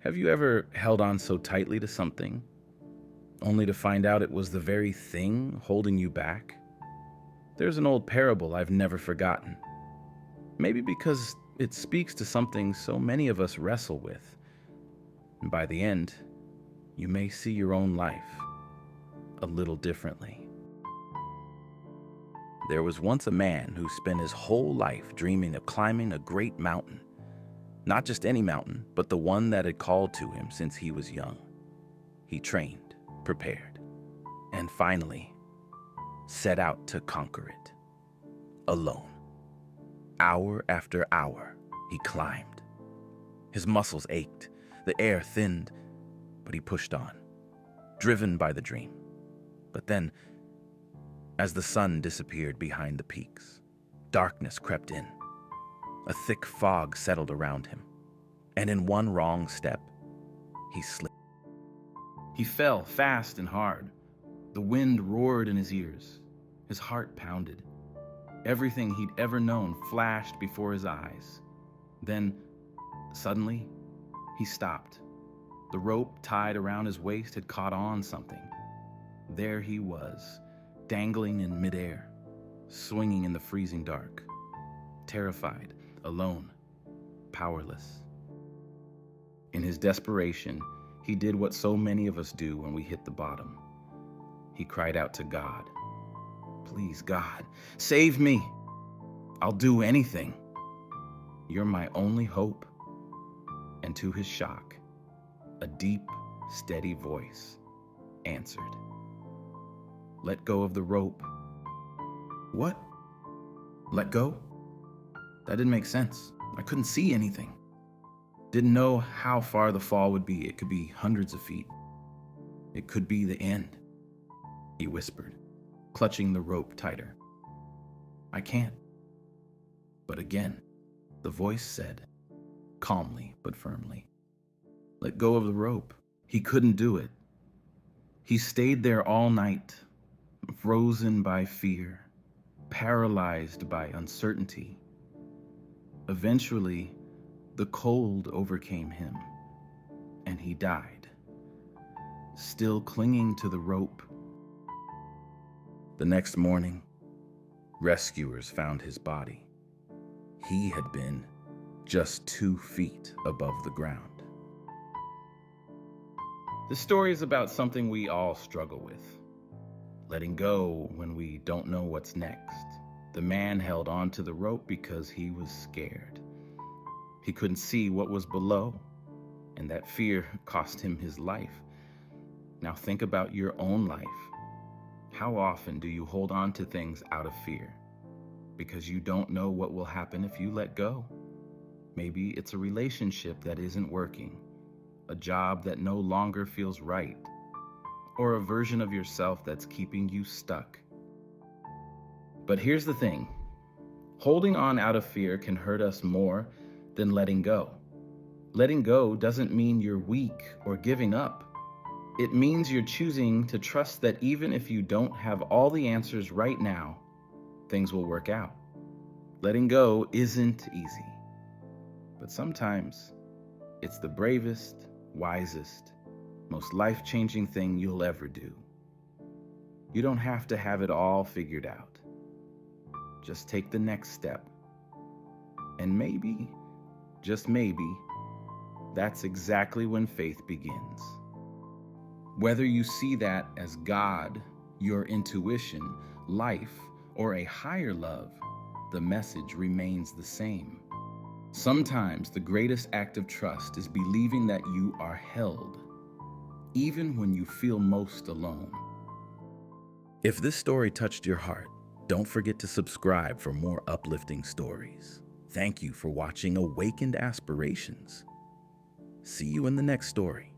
Have you ever held on so tightly to something, only to find out it was the very thing holding you back? There's an old parable I've never forgotten. Maybe because it speaks to something so many of us wrestle with. And by the end, you may see your own life a little differently. There was once a man who spent his whole life dreaming of climbing a great mountain. Not just any mountain, but the one that had called to him since he was young. He trained, prepared, and finally set out to conquer it. Alone. Hour after hour, he climbed. His muscles ached, the air thinned, but he pushed on, driven by the dream. But then, as the sun disappeared behind the peaks, darkness crept in. A thick fog settled around him, and in one wrong step, he slipped. He fell fast and hard. The wind roared in his ears. His heart pounded. Everything he'd ever known flashed before his eyes. Then, suddenly, he stopped. The rope tied around his waist had caught on something. There he was, dangling in midair, swinging in the freezing dark, terrified, alone, powerless. In his desperation, he did what so many of us do when we hit the bottom. He cried out to God, "Please, God, save me. I'll do anything. You're my only hope." And to his shock, a deep, steady voice answered, "Let go of the rope." What? Let go? That didn't make sense. I couldn't see anything. Didn't know how far the fall would be. It could be hundreds of feet. It could be the end, he whispered, clutching the rope tighter. "I can't." But again, the voice said, calmly but firmly, "Let go of the rope." He couldn't do it. He stayed there all night, frozen by fear, paralyzed by uncertainty. Eventually, the cold overcame him, and he died, still clinging to the rope. The next morning, rescuers found his body. He had been just 2 feet above the ground. This story is about something we all struggle with. Letting go when we don't know what's next. The man held on to the rope because he was scared. He couldn't see what was below, and that fear cost him his life. Now think about your own life. How often do you hold on to things out of fear? Because you don't know what will happen if you let go. Maybe it's a relationship that isn't working, a job that no longer feels right, or a version of yourself that's keeping you stuck. But here's the thing. Holding on out of fear can hurt us more than letting go. Letting go doesn't mean you're weak or giving up. It means you're choosing to trust that even if you don't have all the answers right now, things will work out. Letting go isn't easy, but sometimes it's the bravest, wisest, most life-changing thing you'll ever do. You don't have to have it all figured out. Just take the next step. And maybe, just maybe, that's exactly when faith begins. Whether you see that as God, your intuition, life, or a higher love, the message remains the same. Sometimes the greatest act of trust is believing that you are held, even when you feel most alone. If this story touched your heart, don't forget to subscribe for more uplifting stories. Thank you for watching Awakened Aspirations. See you in the next story.